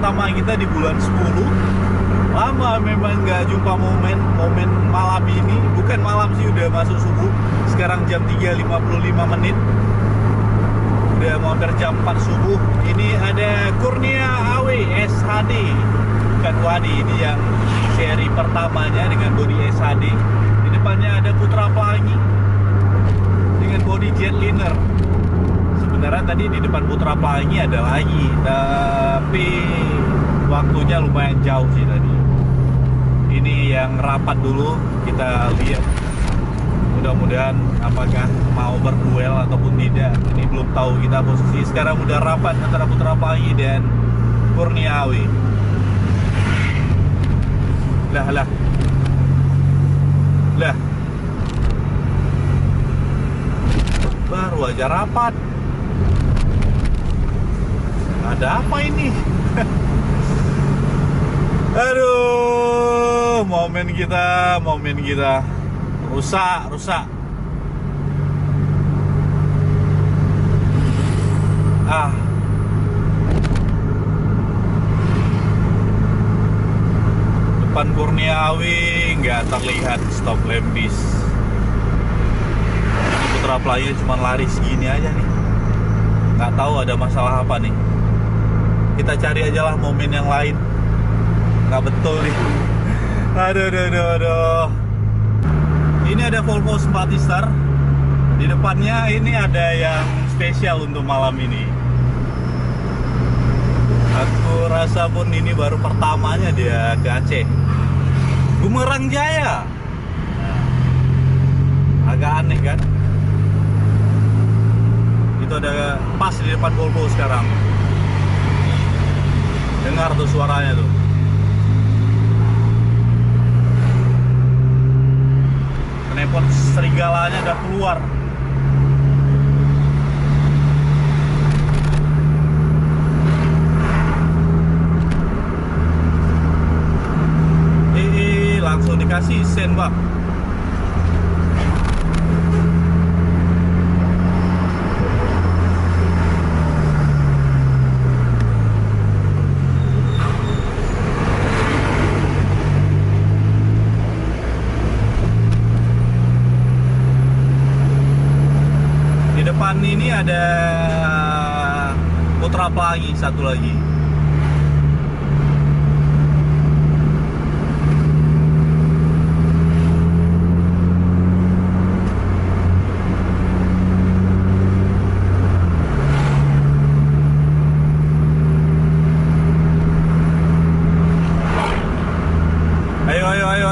pertama kita di bulan 10. Lama memang nggak jumpa momen malam ini. Bukan malam sih, udah masuk subuh. Sekarang jam 3.55 menit. Udah mau hampir jam 4 subuh. Ini ada Kurnia AW SHD. Bukan Wadi, ini yang seri pertamanya dengan bodi SHD. Di depannya ada Putra Pelangi dengan bodi Jetliner. Sebenarnya tadi di depan Putra Pelangi ada lagi, tapi waktunya lumayan jauh sih tadi. Ini yang rapat dulu, kita lihat mudah-mudahan apakah mau berduel ataupun tidak. Ini belum tahu kita posisi. Sekarang udah rapat antara Putra Pelangi dan Kurniawi. Lah baru aja rapat. Ada apa ini? Aduh, momen kita rusak. Depan Kurniawi nggak terlihat stop lamp bis. Ini Putra Pelangi cuma lari segini aja nih. Nggak tahu ada masalah apa nih. Kita cari aja lah momen yang lain. Nggak betul nih. Aduh. Ini ada Volvo Smartistar. Di depannya ini ada yang spesial untuk malam ini. Aku rasa pun ini baru pertamanya dia ke Aceh. Bumerang Jaya. Agak aneh kan? Itu ada pas di depan Volvo sekarang. Dengar tuh suaranya tuh. Knalpot serigalanya udah keluar. Langsung dikasih sen, Bang. Depan ini ada Putra Pelangi satu lagi.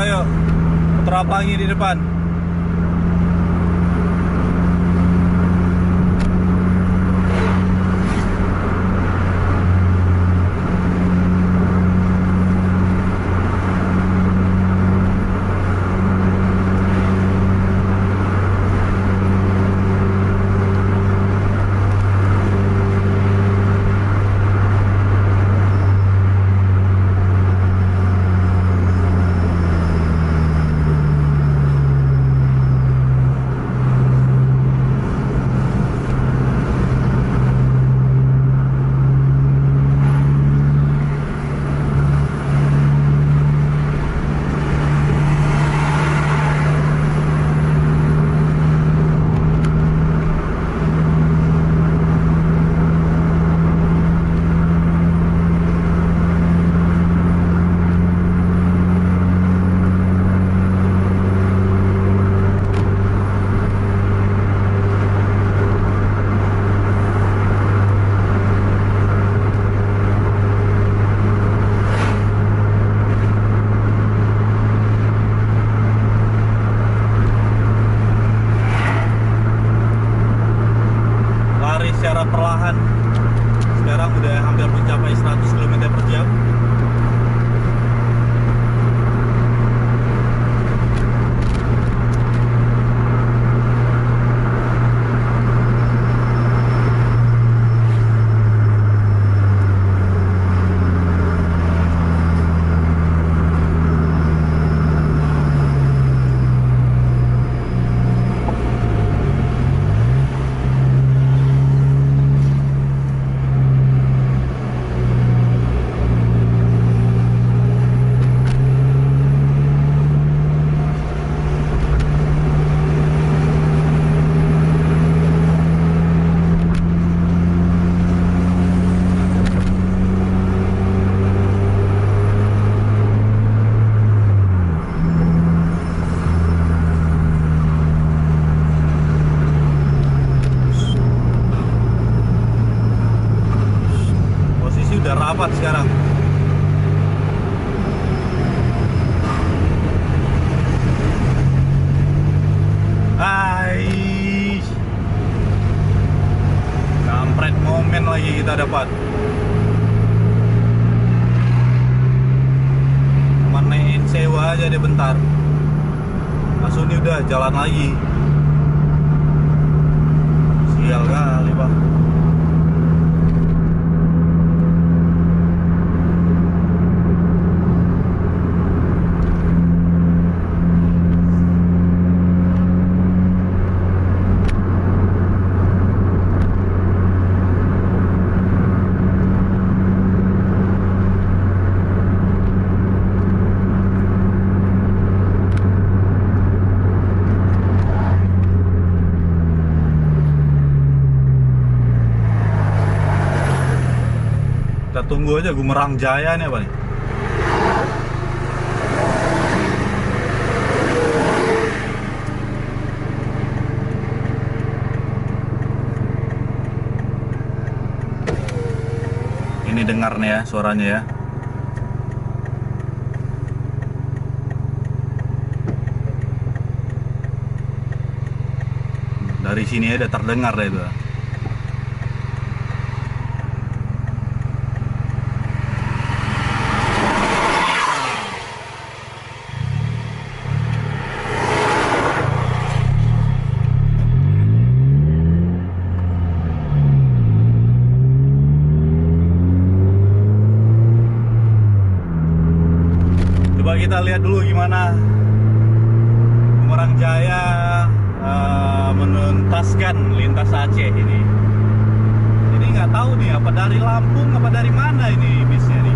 Ayo. Putra Pelangi di depan. kita dapat. Manein sewa aja deh bentar. Langsung ini udah jalan lagi. Sial kali Bang. Kita tunggu aja Gumerang Jaya nih apa nih. Ini dengar nih ya suaranya ya. Dari sini ada terdengar deh itu. Coba kita lihat dulu gimana Gumerang Jaya menuntaskan lintas Aceh ini. Ini nggak tahu nih apa dari Lampung apa dari mana ini bisnya nih.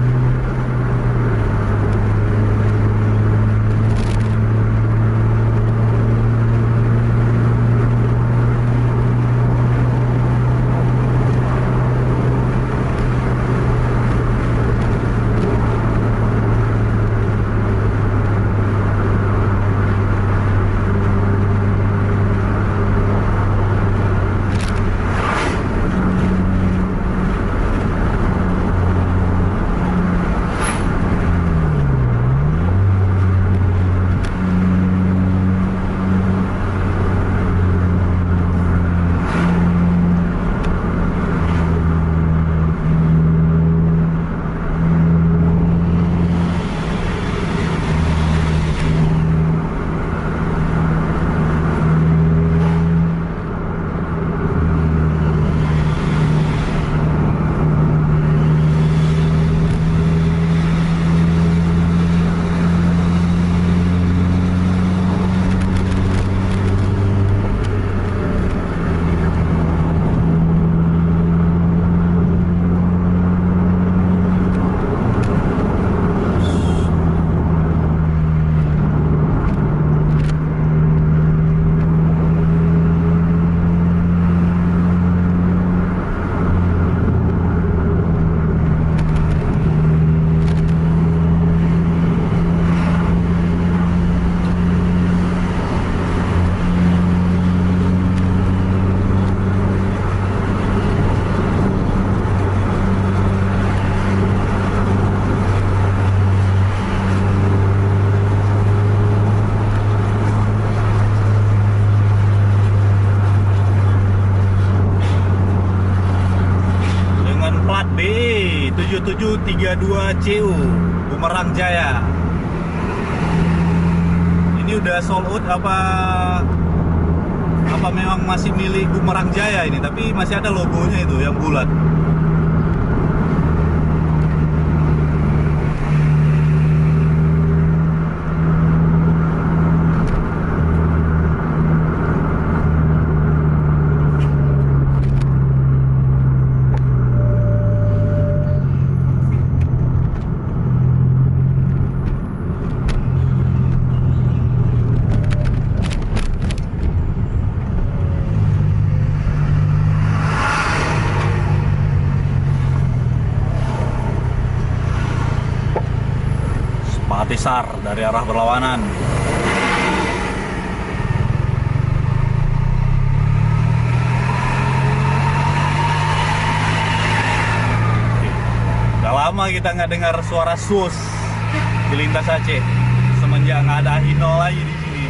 B 7732 CU Gumerang Jaya. Ini udah sold out apa memang masih milik Gumerang Jaya ini, tapi masih ada logonya itu yang bulat. Patisar dari arah berlawanan. Udah lama kita nggak dengar suara sus di lintas Aceh semenjak nggak ada Hino lagi di sini.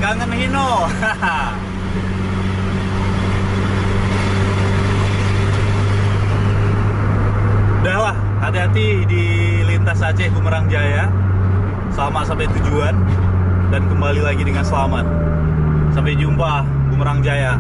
Kangen Hino. Udahlah, hati-hati di lintas Aceh Bumerang Jaya. Selamat sampai tujuan dan kembali lagi dengan selamat. Sampai jumpa Bumerang Jaya.